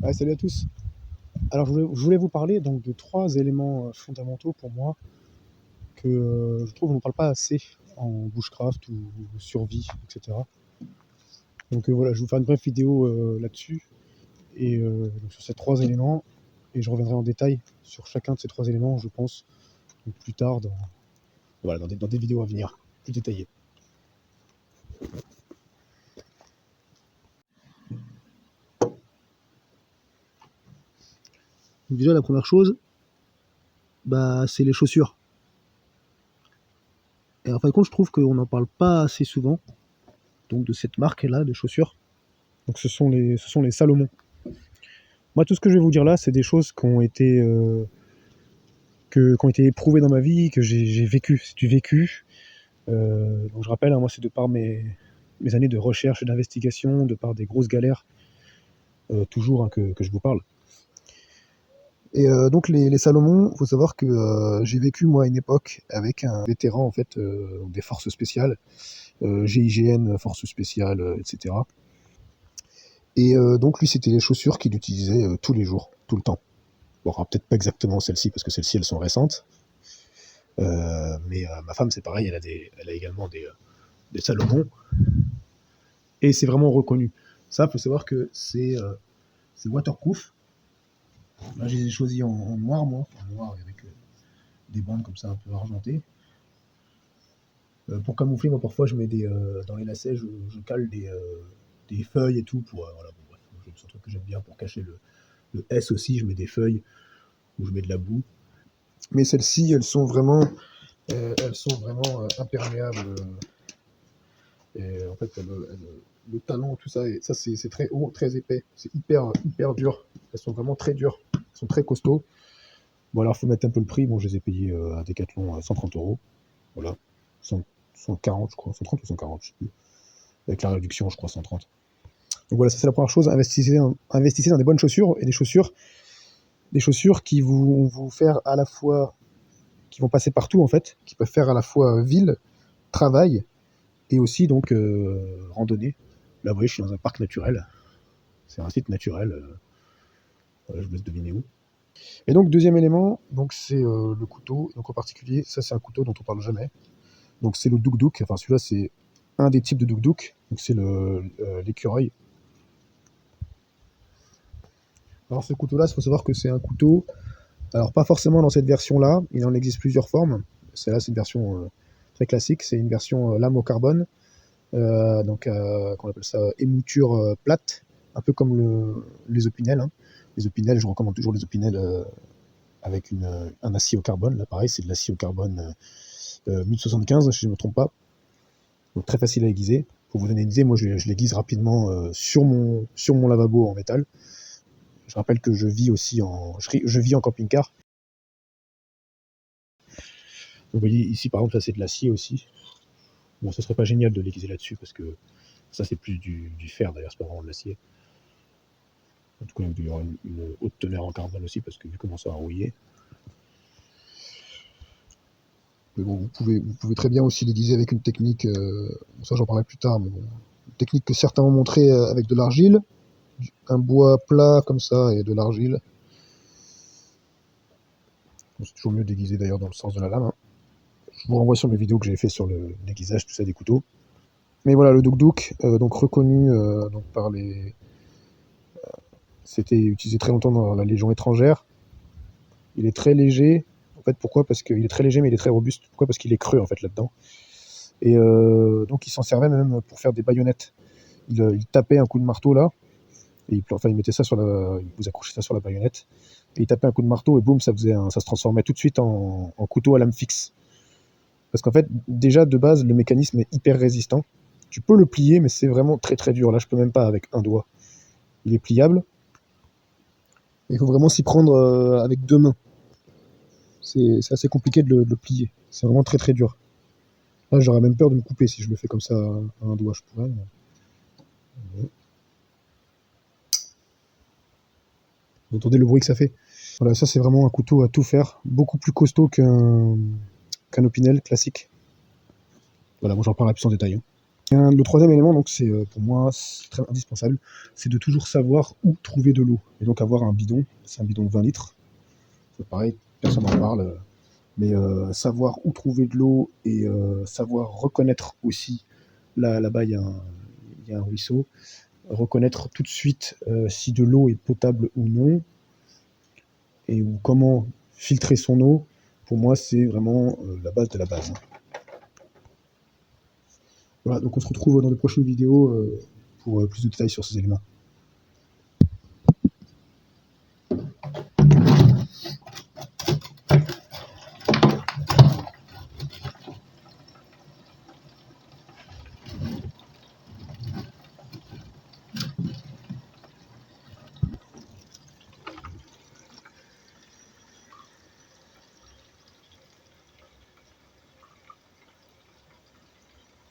Ouais, salut à tous. Alors, je voulais vous parler donc de trois éléments fondamentaux pour moi que je trouve qu'on ne parle pas assez en bushcraft ou survie, etc. Donc voilà, je vais vous faire une brève vidéo là-dessus et donc sur ces trois éléments et je reviendrai en détail sur chacun de ces trois éléments, je pense, donc plus tard voilà, dans des vidéos à venir, plus détaillées. Donc déjà, la première chose, bah, c'est les chaussures. Et en fin de compte, je trouve qu'on n'en parle pas assez souvent, donc de cette marque-là de chaussures. Donc ce sont les Salomon. Moi, tout ce que je vais vous dire là, c'est des choses qui ont été éprouvées dans ma vie, que j'ai vécu. C'est du vécu. Donc je rappelle, hein, moi, c'est de par mes années de recherche et d'investigation, de par des grosses galères, toujours, hein, que je vous parle. Et donc les Salomon, il faut savoir que j'ai vécu moi à une époque avec un vétéran en fait des forces spéciales, GIGN, forces spéciales, etc. Et donc lui, c'était les chaussures qu'il utilisait tous les jours, tout le temps. Bon, alors, peut-être pas exactement celles-ci, parce que celles-ci, elles sont récentes. Mais ma femme, c'est pareil, elle a également des Salomon. Et c'est vraiment reconnu. Ça, il faut savoir que c'est waterproof. Là, je les ai choisis en noir, moi. En noir avec des bandes comme ça, un peu argentées. Pour camoufler, moi, parfois, je mets dans les lacets, je cale des feuilles et tout. Voilà, bon, bref, c'est un truc que j'aime bien pour cacher le S aussi. Je mets des feuilles ou je mets de la boue. Mais celles-ci, elles sont vraiment imperméables. Et en fait, le talon, tout ça, et ça c'est très haut, très épais. C'est hyper dur. Elles sont vraiment très dures. Elles sont très costauds. Bon, alors, il faut mettre un peu le prix. Bon, je les ai payés à Decathlon à 130 €. Voilà. 100 140, je crois. 130 ou 140, je sais plus. Avec la réduction, je crois 130. Donc voilà, ça c'est la première chose. Investissez dans des bonnes chaussures et des chaussures qui vont vous faire à la fois, qui vont passer partout en fait, qui peuvent faire à la fois ville, travail et aussi donc randonnée. Là, vous voyez, je suis dans un parc naturel. C'est un site naturel. Voilà, je vous laisse deviner où. Et donc, deuxième élément, donc c'est le couteau. Donc en particulier, ça c'est un couteau dont on parle jamais. Donc c'est le douk-douk. Enfin, celui-là, c'est un des types de douk-douk. Donc c'est l'écureuil. Alors ce couteau-là, il faut savoir que c'est un couteau. Alors pas forcément dans cette version-là. Il en existe plusieurs formes. Celle-là, c'est une version très classique. C'est une version lame au carbone. Donc qu'on appelle ça émouture plate, un peu comme les opinels. Hein. Les opinels, je recommande toujours les opinels avec un acier au carbone. Là, pareil, c'est de l'acier au carbone 1075, si je ne me trompe pas. Donc très facile à aiguiser. Pour vous donner une idée, moi je l'aiguise rapidement sur mon lavabo en métal. Je rappelle que je vis en camping-car. Vous voyez ici par exemple, ça c'est de l'acier aussi. Bon, ce serait pas génial de l'aiguiser là-dessus parce que ça c'est plus du fer d'ailleurs, c'est pas vraiment de l'acier. En tout cas, il doit y avoir une haute teneur en carbone aussi parce que vu comment ça va rouiller. Mais bon, vous pouvez très bien aussi l'aiguiser avec une technique, ça j'en parlerai plus tard, mais bon, une technique que certains ont montré avec de l'argile, un bois plat comme ça et de l'argile. Bon, c'est toujours mieux d'aiguiser d'ailleurs dans le sens de la lame. Hein. Je vous renvoie sur mes vidéos que j'ai fait sur l'aiguisage, tout ça, des couteaux. Mais voilà, le douk-douk, donc reconnu donc par les... C'était utilisé très longtemps dans la Légion étrangère. Il est très léger. En fait, pourquoi? Parce qu'il est très léger, mais il est très robuste. Pourquoi? Parce qu'il est creux, en fait, là-dedans. Et donc, il s'en servait même pour faire des baïonnettes. Il tapait un coup de marteau, là, et il mettait ça il vous accrochait ça sur la baïonnette, et il tapait un coup de marteau, et boum, ça se transformait tout de suite en couteau à lame fixe. Parce qu'en fait, déjà, de base, le mécanisme est hyper résistant. Tu peux le plier, mais c'est vraiment très très dur. Là, je peux même pas avec un doigt. Il est pliable. Il faut vraiment s'y prendre avec deux mains. C'est assez compliqué de le plier. C'est vraiment très très dur. Là, j'aurais même peur de me couper si je le fais comme ça à un doigt. Je pourrais. Vous entendez le bruit que ça fait? Voilà, ça c'est vraiment un couteau à tout faire. Beaucoup plus costaud qu'un opinel classique. Voilà, moi j'en parlerai plus en détail. Hein. Le troisième élément, donc, c'est pour moi c'est très indispensable, c'est de toujours savoir où trouver de l'eau. Et donc avoir un bidon, c'est un bidon de 20 litres. C'est pareil, personne n'en parle, mais savoir où trouver de l'eau et savoir reconnaître aussi, là-bas il y a un ruisseau, reconnaître tout de suite si de l'eau est potable ou non, et ou comment filtrer son eau, pour moi c'est vraiment la base de la base. Voilà, donc on se retrouve dans de prochaines vidéos pour plus de détails sur ces éléments.